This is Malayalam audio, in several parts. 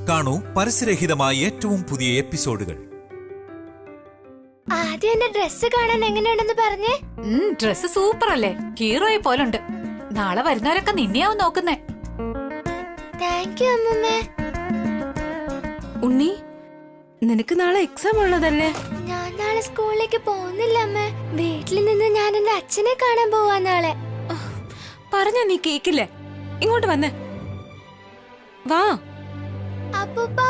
കാണൂ പരസ്യരഹിതമായ ഏറ്റവും പുതിയ എപ്പിസോഡുകൾ. ആദ്യം എന്റെ ഡ്രസ് കാണാൻ എങ്ങനെയുണ്ടെന്ന് പറഞ്ഞേ. ഡ്രസ് സൂപ്പർ അല്ലേ, ഹീറോയെ പോലുണ്ട്. നാളെ വരുന്നവരൊക്കെ നിന്നെയാവും നോക്കുന്നേ. Thank you അമ്മൂമ്മേ. ഉണ്ണി, നിനക്ക് നാളെ എക്സാം ഉള്ളതല്ലേ? ഞാൻ നാളെ സ്കൂളിലേക്ക് പോകുന്നില്ല അമ്മേ. വീട്ടിൽ നിന്ന് ഞാൻ എന്റെ അച്ഛനെ കാണാൻ പോവാ നാളെ. പറഞ്ഞ നീ കേക്കില്ലേ? ഇങ്ങോട്ട് വന്നേ, വാ. അപ്പൂപ്പ,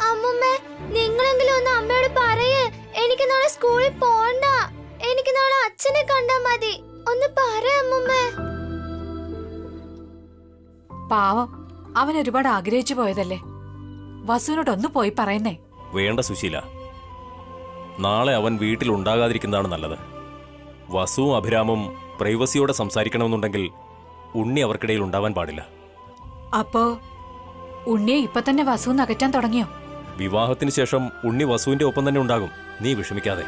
അമ്മൂമ്മേ, നിങ്ങളെങ്കിലും ഒന്ന് അമ്മയോട് പറയേ, എനിക്ക് നാളെ സ്കൂളിൽ പോണ്ട. എനിക്ക് നാളെ അച്ഛനെ കണ്ടാ മതി. ഒന്ന് പറ അമ്മൂമ്മേ. പാവം, അവൻ ഒരുപാട് ആഗ്രഹിച്ചു പോയതല്ലേ. വസുവിനോടൊന്ന് പോയി പറയുന്നേ. വേണ്ട സുശീല, നാളെ അവൻ വീട്ടിൽ ഉണ്ടാകാതിരിക്കുന്നതാണ് നല്ലത്. വസുവും അഭിരാമും പ്രൈവസിയോടെ സംസാരിക്കണമെന്നുണ്ടെങ്കിൽ ഉണ്ണി അവർക്കിടയിൽ ഉണ്ടാവാൻ പാടില്ല. അപ്പോ ഉണ്ണിയെ ഇപ്പൊ തന്നെ വസുവിന് അകറ്റാൻ തുടങ്ങിയോ? വിവാഹത്തിന് ശേഷം ഉണ്ണി വസുവിന്റെ ഒപ്പം തന്നെ ഉണ്ടാകും, നീ വിഷമിക്കാതെ.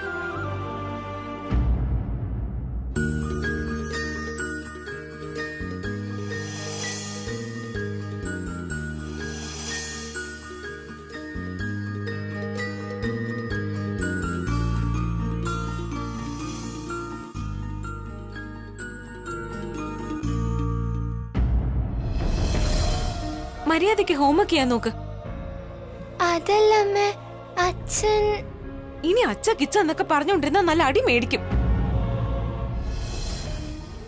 മര്യാദയ്ക്ക് ഹോംവർക്ക് ചെയ്യാൻ നോക്ക്. അതല്ല അമ്മേ, അച്ഛൻ. ഇനി അച്ഛ കിച്ച എന്നൊക്കെ പറഞ്ഞുകൊണ്ടിരുന്ന നല്ല അടി മേടിക്കും.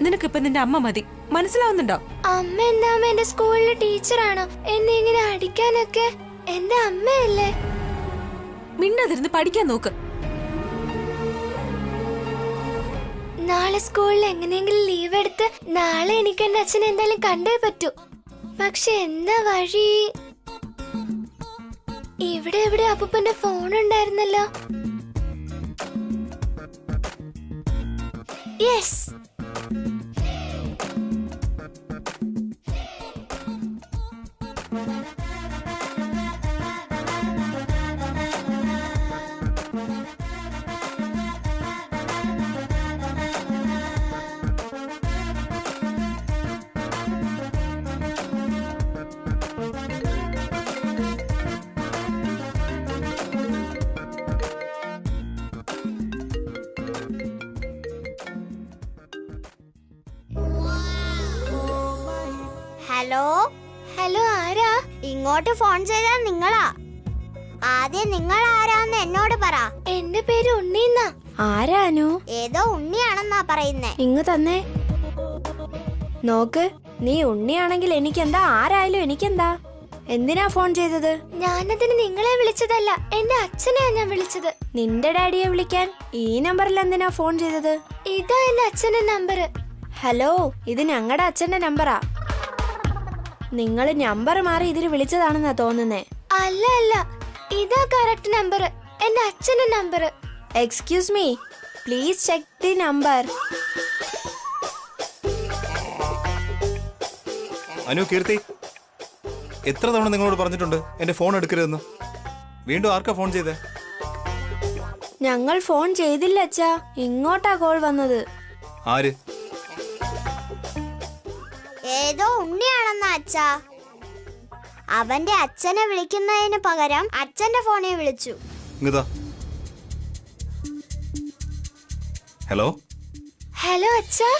നിനക്കിപ്പൊ നിന്റെ അമ്മ മതി, മനസ്സിലാവുന്നുണ്ടോ? അമ്മ എന്താ എന്റെ സ്കൂളിലെ ടീച്ചറാണോ എന്നെ ഇങ്ങനെ അടിക്കാനൊക്കെ? എന്റെ അമ്മയല്ലേ. മിണ്ടാതിരുന്ന് പഠിക്കാൻ നോക്ക്. നാളെ സ്കൂളിൽ എങ്ങനെയെങ്കിലും ലീവ് എടുത്ത് നാളെ എനിക്ക് എന്റെ അച്ഛനെ എന്തായാലും കണ്ടേ പറ്റൂ. പക്ഷെ എന്താ വഴി? ഇവിടെ എവിടെ അപ്പൂപ്പന്റെ ഫോൺ ഉണ്ടായിരുന്നല്ലോ. യെസ്, ഹലോ ഹലോ, ആരാ? ഇങ്ങോട്ട് ഫോൺ ചെയ്താൽ നിങ്ങളാ. ആദ്യം നിങ്ങൾ ആരാന്ന് എന്നോട് പറ. എന്റെ പേര് ഉണ്ണീന്നാ. ആരാനു? ഏതോ ഉണ്ണിയാണെന്നാ പറയുന്നേ. ഇങ്ങ് തന്നെ നോക്ക്. നീ ഉണ്ണിയാണെങ്കിൽ എനിക്കെന്താ, ആരായാലും എനിക്കെന്താ? എന്തിനാ ഫോൺ ചെയ്തത്? ഞാനതിന് നിങ്ങളെ വിളിച്ചതല്ല, എന്റെ അച്ഛനെയാ ഞാൻ വിളിച്ചത്. നിന്റെ ഡാഡിയെ വിളിക്കാൻ ഈ നമ്പറിൽ എന്തിനാ ഫോൺ ചെയ്തത്? ഇതാ എന്റെ അച്ഛന്റെ നമ്പർ. ഹലോ, ഇത് ഞങ്ങളുടെ അച്ഛന്റെ നമ്പറാ. നിങ്ങൾ നമ്പർ മാറി ഇതിൽ വിളിച്ചതാണെന്നാ തോന്നുന്നേ. അല്ല അല്ല, ഇതാ കറക്റ്റ് നമ്പർ, എന്റെ അച്ഛന്റെ number. Excuse me, please check the number. Anu, Keerthi, എത്ര തവണ നിങ്ങളോട് പറഞ്ഞിട്ടുണ്ട് എന്റെ ഫോൺ എടുക്കരുതെന്ന്? വീണ്ടും ആർക്കാ ഫോൺ ചെയ്തേ? ഞങ്ങൾ ഫോൺ ചെയ്തില്ല അച്ഛാ, ഇങ്ങോട്ടാ കോൾ വന്നത്. ആര്? ഏതോ ഉണ്ണിയാണെന്നാ അച്ഛാ. അവന്റെ അച്ഛനെ വിളിക്കുന്നതിന് പകരം അച്ഛന്റെ ഫോണിൽ വിളിച്ചു. ഇങ്ങതാ. ഹലോ. ഹലോ അച്ഛാ.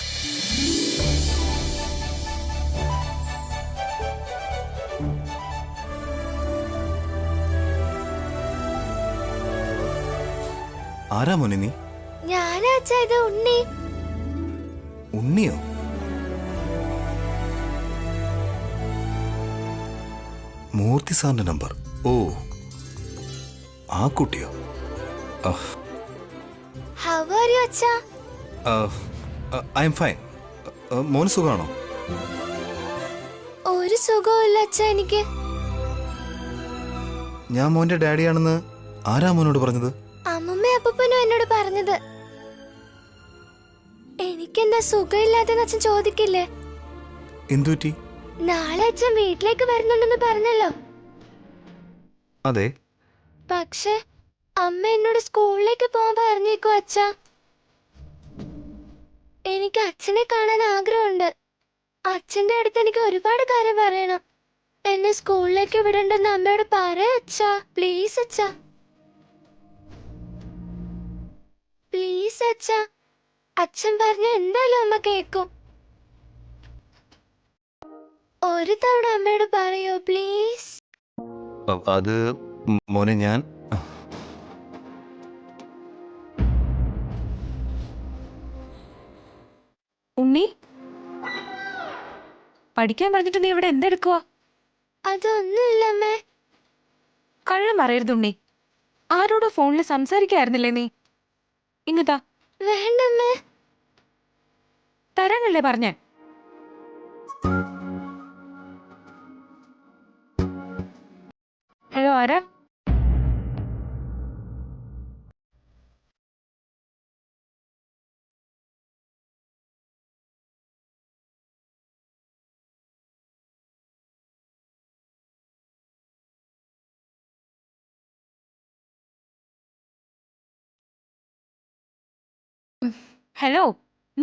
ആരാ മോനെ നീ? ഞാനാ അച്ഛാ, ഇത് ഉണ്ണി. ഉണ്ണിയോ? മൂർത്തി സാറിന്റെ നമ്പർ. ഓ, ആ കുട്ടിയോ? ഹൗ ആർ യു അച്ഛാ? I am fine. മോന് സുഖാണോ? ഒരു സുഖമില്ല അച്ഛാ എനിക്ക്. ഞാൻ മോന്റെ ഡാഡിയാണെന്ന് ആരാ മോനോട് പറഞ്ഞത്? അമ്മമ്മ അപ്പൂപ്പനും എന്നോട് പറഞ്ഞത്. എനിക്കെന്താ സുഖമില്ലാത്തെന്ന് അച്ഛൻ ചോദിക്കില്ലേ? എന്തുപറ്റി? നാളെ അച്ഛൻ വീട്ടിലേക്ക് വരുന്നുണ്ടെന്ന് പറഞ്ഞല്ലോ. അതെ. പക്ഷെ അമ്മ എന്നോട് സ്കൂളിലേക്ക് പോകാൻ പറഞ്ഞേക്കോ അച്ഛാ. എനിക്ക് അച്ഛനെ കാണാൻ ആഗ്രഹമുണ്ട്. അച്ഛന്റെ അടുത്ത് എനിക്ക് ഒരുപാട് കാര്യം പറയണം. എന്നെ സ്കൂളിലേക്ക് വിടണ്ടെന്ന് അമ്മയോട് പറ അച്ഛാ. പ്ലീസ് അച്ഛാ, പ്ലീസ് അച്ഛാ. അച്ഛൻ പറഞ്ഞ എന്തായാലും അമ്മ കേക്കും. ഒരു തവണ അമ്മയോട് പറയോ പ്ലീസ്? അത് മോനെ ഞാൻ ഉണ്ണി, പഠിക്കാൻ പറഞ്ഞിട്ട് നീ ഇവിടെ എന്തെടുക്കുവാ? അതൊന്നുമില്ല അമ്മേ. കള്ളം പറയരുത് ഉണ്ണി. ആരോടോ ഫോണിൽ സംസാരിക്കായിരുന്നില്ലേ നീ? ഇങ്ങത്താ. വേണ്ടമ്മേ. തരാനല്ലേ പറഞ്ഞേ? ഹലോ, ആരാ? ഹലോ,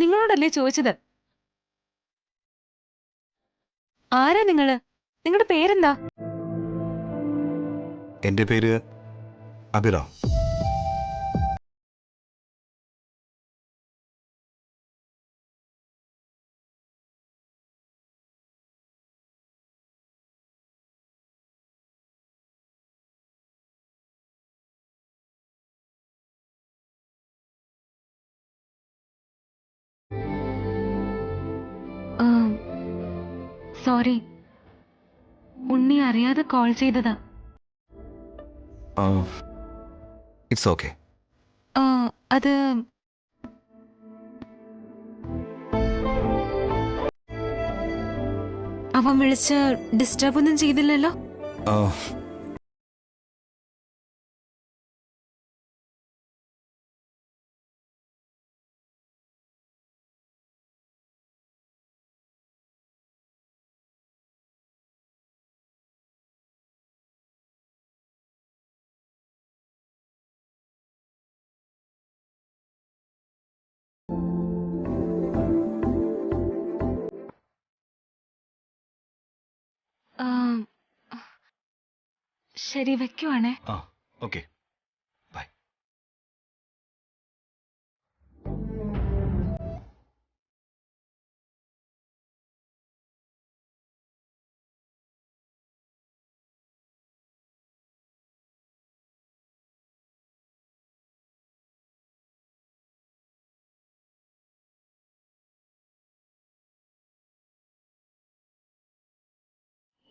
നിങ്ങളോടല്ലേ ചോദിച്ചത്? ആരാ നിങ്ങള്? നിങ്ങളുടെ പേരെന്താ? എൻ്റെ പേര് അഭിറാം. സോറി, ഉണ്ണി അറിയാതെ കോൾ ചെയ്തതാ. It's okay. അത് അവൻ വിളിച്ച് ഡിസ്റ്റർബ് ഒന്നും ചെയ്തില്ലല്ലോ? ശരി, വെക്കുവാണേ. Okay, by.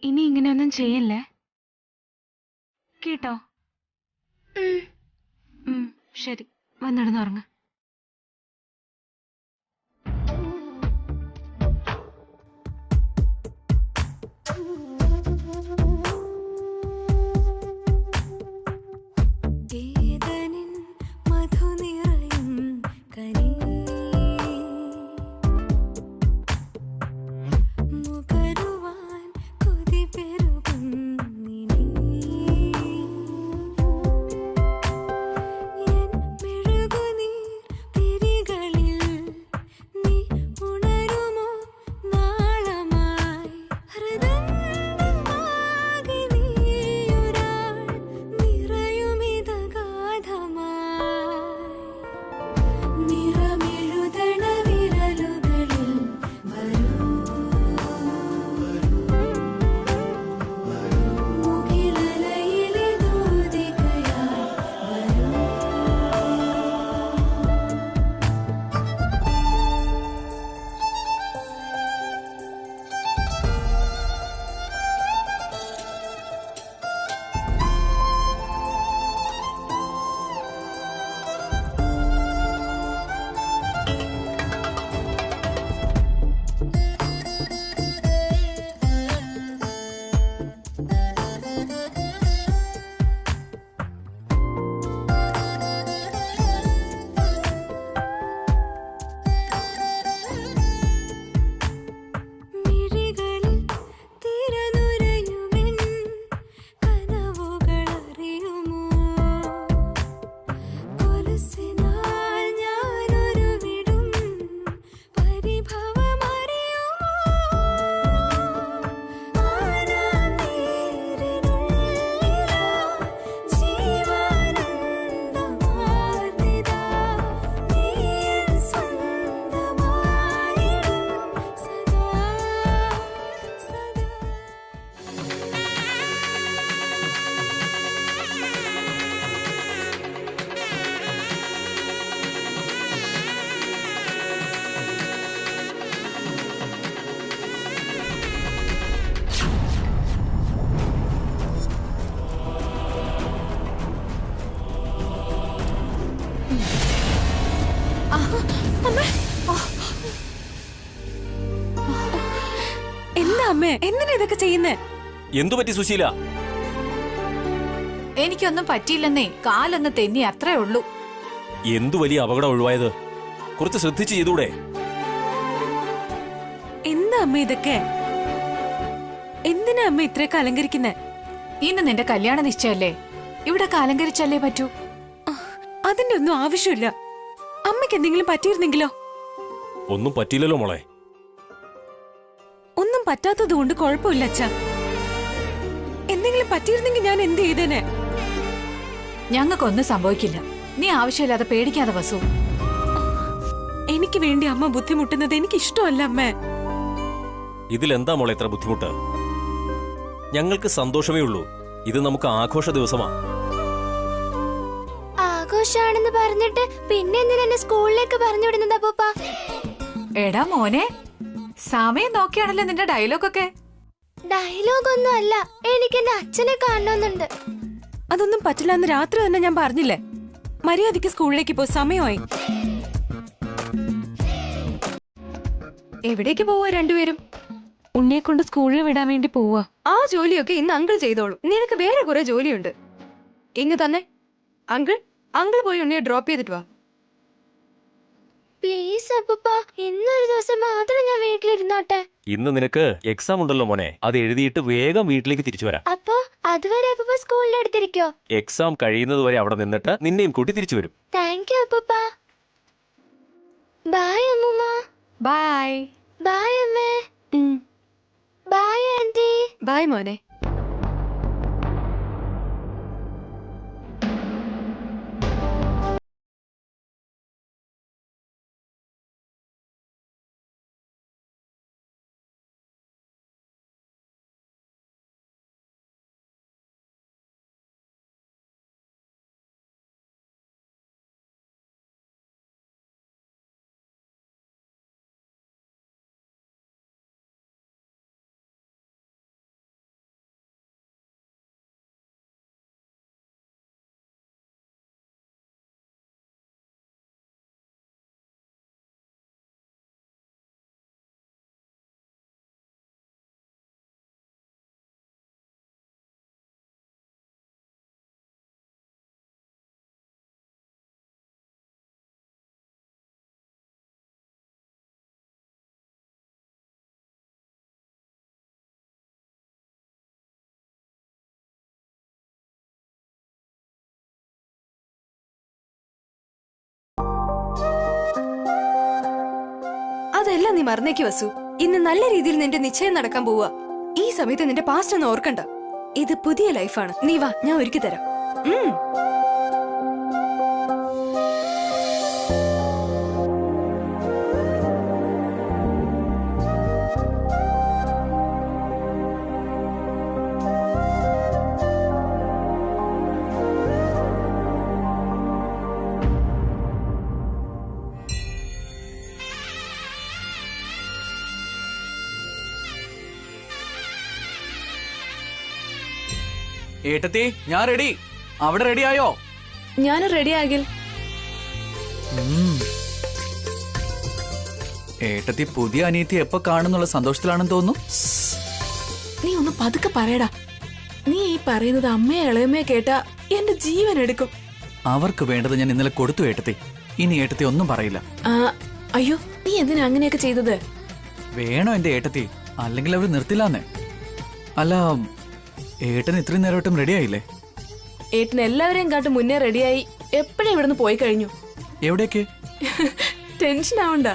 ഇനി ഇങ്ങനെയൊന്നും ചെയ്യല്ലേ കേട്ടോ? ശരി, വന്നിടന്നുറങ്ങ. അമ്മേ, എന്തിനാ ഇതൊക്കെ ചെയ്യുന്നേ? എന്തു പറ്റി സുശീല? എനിക്കൊന്നും പറ്റിയില്ലെന്നേ, കാലൊന്ന് തെന്നി അത്രേ ഉള്ളൂ. എന്തു വലിയ അപകടം ഒഴിവായത്? കുറച്ച് ശ്രദ്ധിച്ച് ചെയ്തൂടെ? എന്താ അമ്മ ഇതൊക്കെ? എന്തിനാ അമ്മ ഇത്രയൊക്കെ അലങ്കരിക്കുന്നേ? ഇന്ന് നിന്റെ കല്യാണ നിശ്ചയല്ലേ, ഇവിടെ അലങ്കരിച്ചല്ലേ പറ്റൂ. അതിന്റെ ഒന്നും ആവശ്യമില്ല. അമ്മയ്ക്ക് എന്തെങ്കിലും പറ്റിയിരുന്നെങ്കിലോ? ഒന്നും പറ്റിയില്ലല്ലോ മോളെ. ഒന്നും പറ്റാത്തത് കൊണ്ട് കുഴപ്പമില്ല അച്ഛാ. എന്തെങ്കിലും പറ്റിയിരുന്നെങ്കിൽ ഞാൻ എന്ത് ചെയ്തേനെ? ഞങ്ങൾക്കൊന്നും സംഭവിക്കില്ല, നീ ആവശ്യമില്ലാതെ പേടിക്കാതെ വസു. എനിക്ക് വേണ്ടി അമ്മ ബുദ്ധിമുട്ടുന്നത് എനിക്ക് ഇഷ്ടമല്ല അമ്മേ. ഇതിലെന്താ മോളെ എത്ര ബുദ്ധിമുട്ട്? ഞങ്ങൾക്ക് സന്തോഷമേ ഉള്ളൂ. ഇത് നമുക്ക് ആഘോഷ ദിവസമാ. ആഘോഷാണെന്ന് പറഞ്ഞിട്ട് പിന്നെ എന്തിനാ എന്നെ സ്കൂളിലേക്ക് പറഞ്ഞു വിടുന്നത് അപ്പൂപ്പ? എടാ മോനെ, സമയം നോക്കിയാണല്ലോ നിന്റെ ഡയലോഗൊക്കെ. ഡയലോഗൊന്നും അല്ല, എനിക്ക് എന്റെ അച്ഛനെ കാണണമെന്നുണ്ട്. അതൊന്നും പറ്റില്ല എന്ന് രാത്രി തന്നെ ഞാൻ പറഞ്ഞില്ലേ. മര്യാദയ്ക്ക് സ്കൂളിലേക്ക് പോ, സമയമായി. എവിടേക്ക് പോവാ രണ്ടുപേരും? ഉണ്ണിയെ കൊണ്ട് സ്കൂളിൽ വിടാൻ വേണ്ടി പോവാ. ആ ജോലിയൊക്കെ ഇന്ന് അങ്കിൾ ചെയ്തോളൂ. നിനക്ക് വേറെ കുറെ ജോലിയുണ്ട്. ഇങ്ങ് തന്നെ അങ്കിൾ പോയി ഉണ്ണിയെ ഡ്രോപ്പ് ചെയ്തിട്ട് വാ. പ്ലീസ് അപ്പൂപ്പ, ഇന്നൊരു ദിവസം മാത്രം ഞാൻ വീട്ടിലിരുന്നോട്ടെ. ഇന്ന് നിനക്ക് എക്സാം ഉണ്ടല്ലോ മോനെ, അത് എഴുതിയിട്ട് വേഗം വീട്ടിലേക്ക് തിരിച്ചു വരാം. അപ്പോ അതുവരെ അപ്പൂപ്പ സ്കൂളിൽ എടുത്തിരിക്കോ? എക്സാം കഴിയുന്നത് വരെ അവിടെ നിന്നിട്ട് നിന്നെയും കൂട്ടി തിരിച്ചു വരും. താങ്ക് യു അപ്പൂപ്പ. ബൈ അമ്മൂമ്മ. ബൈ. ബൈ അമ്മേ. By anti. ബൈ മോനെ. അതെല്ലാം നീ മറന്നേക്ക് വസു. ഇന്ന് നല്ല രീതിയിൽ നിന്റെ നിശ്ചയം നടക്കാൻ പോവാ. ഈ സമയത്ത് നിന്റെ പാസ്റ്റ് ഒന്നും ഓർക്കണ്ട. ഇത് പുതിയ ലൈഫാണ്. നീ വാ, ഞാൻ ഒരുക്കി തരാം. ഏട്ടത്തി, ഞാൻ റെഡി. അവിടെ റെഡിയായോ? ഞാൻ റെഡി ആകിൽ. ഏട്ടത്തി പുതിയ അനിയത്തി എപ്പോ കാണുന്നുള്ള സന്തോഷത്തിലാണെന്ന് തോന്നുന്നു. നീ ഒന്ന് പതുക്കെ പറയടാ. നീ ഈ പറയുന്നത് അമ്മയെ ഇളയമ്മയെ കേട്ടാ എന്റെ ജീവൻ എടുക്കും. അവർക്ക് വേണ്ടത് ഞാൻ ഇന്നലെ കൊടുത്തു ഏട്ടത്തി. ഇനി ഏട്ടത്തി ഒന്നും പറയില്ല. അയ്യോ, നീ എന്തിനാ അങ്ങനെയൊക്കെ ചെയ്തത്? വേണോ എന്റെ ഏട്ടത്തി, അല്ലെങ്കിൽ അവർ നിർത്തില്ലാന്നേ. അല്ല, ഏട്ടൻ ഇത്രയും നേരമായിട്ടും റെഡി ആയില്ലേ? ഏട്ടൻ എല്ലാവരെയും കാട്ടും മുന്നേ റെഡിയായി എപ്പോഴും ഇവിടുന്ന് പോയി കഴിഞ്ഞു. എവിടേക്ക്? ടെൻഷൻ ആവണ്ട.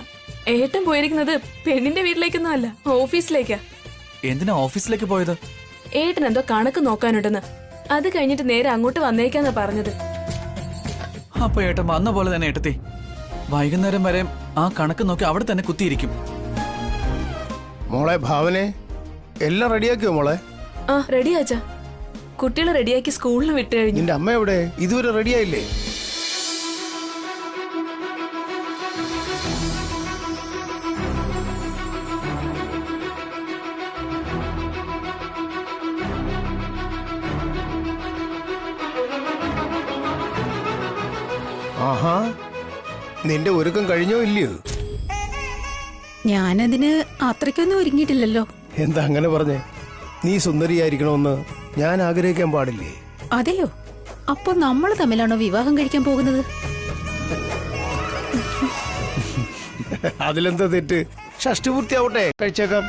ഏട്ടൻ പോയിരിക്കുന്നത് പെണ്ണിന്റെ വീട്ടിലേക്കൊന്നും അല്ല, ഓഫീസിലേക്കാ. എന്തിനാ ഓഫീസിലേക്ക് പോയത്? ഏട്ടൻ എന്തോ കണക്ക് നോക്കാനുണ്ടെന്ന്. അത് കഴിഞ്ഞിട്ട് നേരെ അങ്ങോട്ട് വന്നേക്കാന്നാ പറഞ്ഞത്. അപ്പൊ ഏട്ടൻ വന്ന പോലെ തന്നെ ഏട്ടത്തി വൈകുന്നേരം വരെ ആ കണക്ക് നോക്കി അവിടെ തന്നെ കുത്തിയിരിക്കും. മോളെ ഭാവനെ, എല്ലാം റെഡിയാക്കിയോ മോളെ? ആ, റെഡിയാച്ചാ. കുട്ടികളെ റെഡിയാക്കി സ്കൂളിൽ വിട്ടു കഴിഞ്ഞു. നിന്റെ അമ്മ എവിടെ? ഇതുവരെ റെഡിയായില്ലേ? ആഹാ, നിന്റെ ഒരുക്കം കഴിഞ്ഞോ ഇല്ലയോ? ഞാനതിന് അത്രയ്ക്കൊന്നും ഒരുങ്ങിയിട്ടില്ലല്ലോ. എന്താ അങ്ങനെ പറഞ്ഞേ? നീ സുന്ദരിയായിരിക്കണമെന്ന് ഞാൻ ആഗ്രഹിക്കാൻ പാടില്ലേ? അതെയോ? അപ്പൊ നമ്മൾ തമ്മിലാണോ വിവാഹം കഴിക്കാൻ പോകുന്നത്? അതിലെന്താ തെറ്റ്? ഷഷ്ടിപൂർത്തിയാവട്ടെ, കഴിച്ചേക്കാം.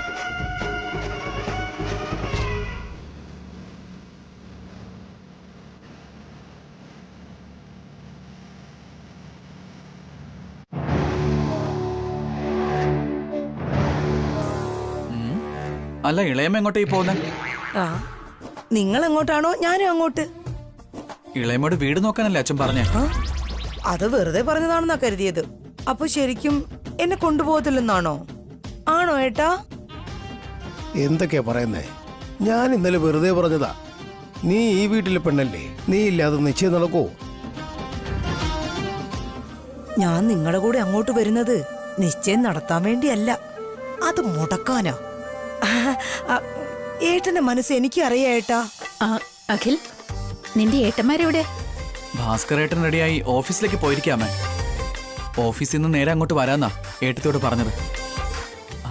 അല്ല, ഇളയമ്മ എങ്ങോട്ടേ പോകുന്നേ? നിങ്ങൾ എങ്ങോട്ടാണോ ഞാനും അങ്ങോട്ട്. ഇളയമ്മോട് വീട് നോക്കാനല്ലേ അച്ഛൻ പറഞ്ഞേ? അത് വെറുതെ പറഞ്ഞതാണെന്നാ കരുതിയത്. അപ്പൊ ശരിക്കും എന്നെ കൊണ്ടുപോകത്തില്ലെന്നാണോ? ആണോ ഏട്ടാ? എന്തൊക്കെയാ പറയുന്നേ? ഞാൻ ഇന്നലെ വെറുതെ പറഞ്ഞതാ. നീ ഈ വീട്ടിലെ പെണ്ണല്ലേ, നീ ഇല്ലാതെ നിശ്ചയം നടക്കോ? ഞാൻ നിങ്ങളുടെ കൂടെ അങ്ങോട്ട് വരുന്നത് നിശ്ചയം നടത്താൻ വേണ്ടിയല്ല, അത് മുടക്കാനാ. ഏട്ടന്റെ മനസ്സ് എനിക്ക് അറിയാ ഏട്ടാ. അഖിൽ, നിന്റെ ഏട്ടന്മാരെവിടെ? ഭാസ്കരേട്ടൻ റെഡിയായി ഓഫീസിലേക്ക് പോയിരിക്കാമേ. ഓഫീസിൽ നിന്ന് നേരെ അങ്ങോട്ട് വരാന്നാ ഏട്ടത്തോട് പറഞ്ഞത്.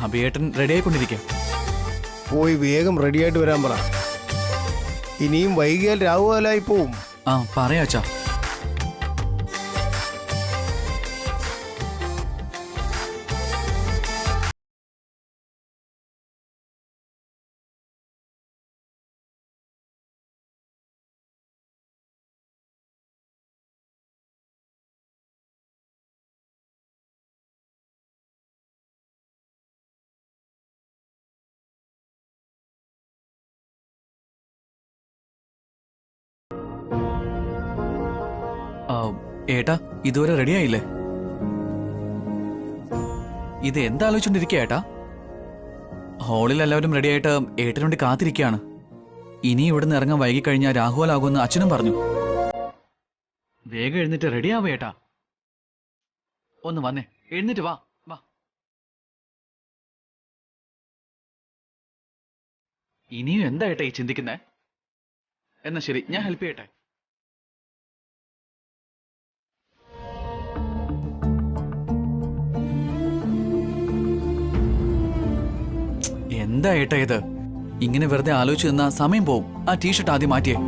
അഭിയേട്ടൻ റെഡിയായിക്കൊണ്ടിരിക്കാം. പോയി വേഗം റെഡിയായിട്ട് വരാൻ പറ. ഇനിയും വൈകിയാൽ രാവുകാലായി പോവും. പറയാ അച്ഛാ. ഏട്ടാ, ഇതുവരെ റെഡിയായില്ലേ? ഇത് എന്താലോചിച്ചോണ്ടിരിക്കുക ഏട്ടാ? ഹാളിൽ എല്ലാവരും റെഡിയായിട്ട് ഏട്ടന് വേണ്ടി കാത്തിരിക്കുകയാണ്. ഇനി ഇവിടുന്ന് ഇറങ്ങാൻ വൈകിക്കഴിഞ്ഞാൽ രാഹുലാകുമെന്ന് അച്ഛനും പറഞ്ഞു. വേഗം എഴുന്നേറ്റ് റെഡിയാവേ ഏട്ടാ. ഒന്ന് വന്നേ, എഴുന്നേറ്റ് വാ. വാ, ഇനിയും എന്താ ഏട്ടാ ഈ ചിന്തിക്കുന്നേ? എന്നാ ശരി, ഞാൻ ഹെൽപ്പ് ചെയ്യട്ടെ. എന്താ ഏട്ടാ ഇത്? ഇങ്ങനെ വെറുതെ ആലോചിച്ച് നിന്നാ സമയം പോവും. ആ ടീഷർട്ട് ആദ്യം മാറ്റിയേ.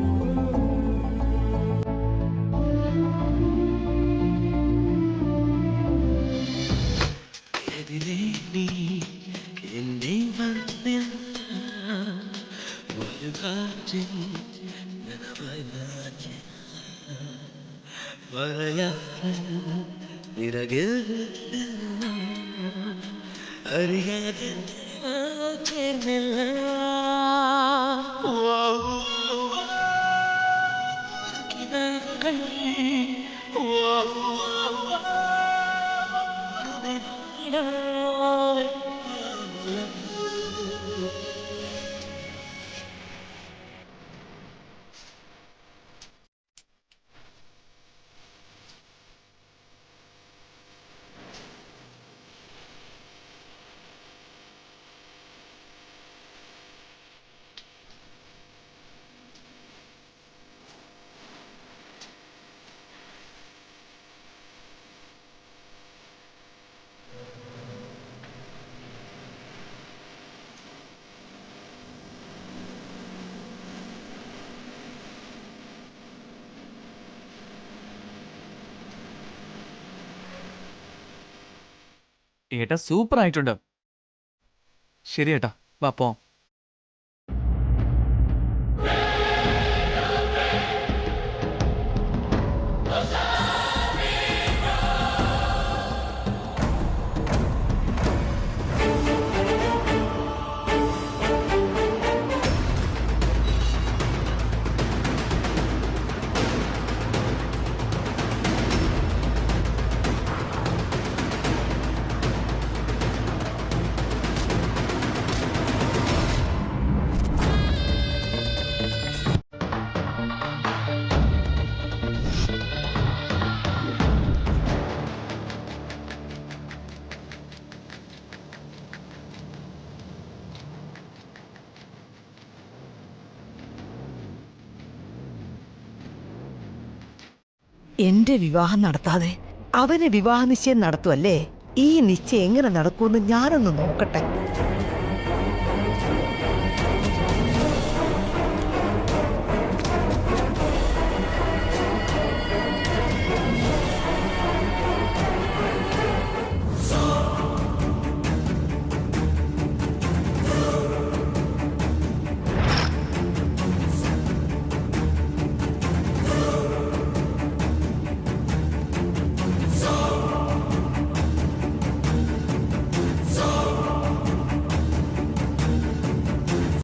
ഏട്ടാ സൂപ്പർ ആയിട്ടുണ്ട്. ശരി ഏട്ടാ, വാ പോവാം. എന്റെ വിവാഹം നടത്താതെ അവന് വിവാഹ നിശ്ചയം നടത്തുമല്ലേ? ഈ നിശ്ചയം എങ്ങനെ നടക്കുമെന്ന് ഞാനൊന്ന് നോക്കട്ടെ.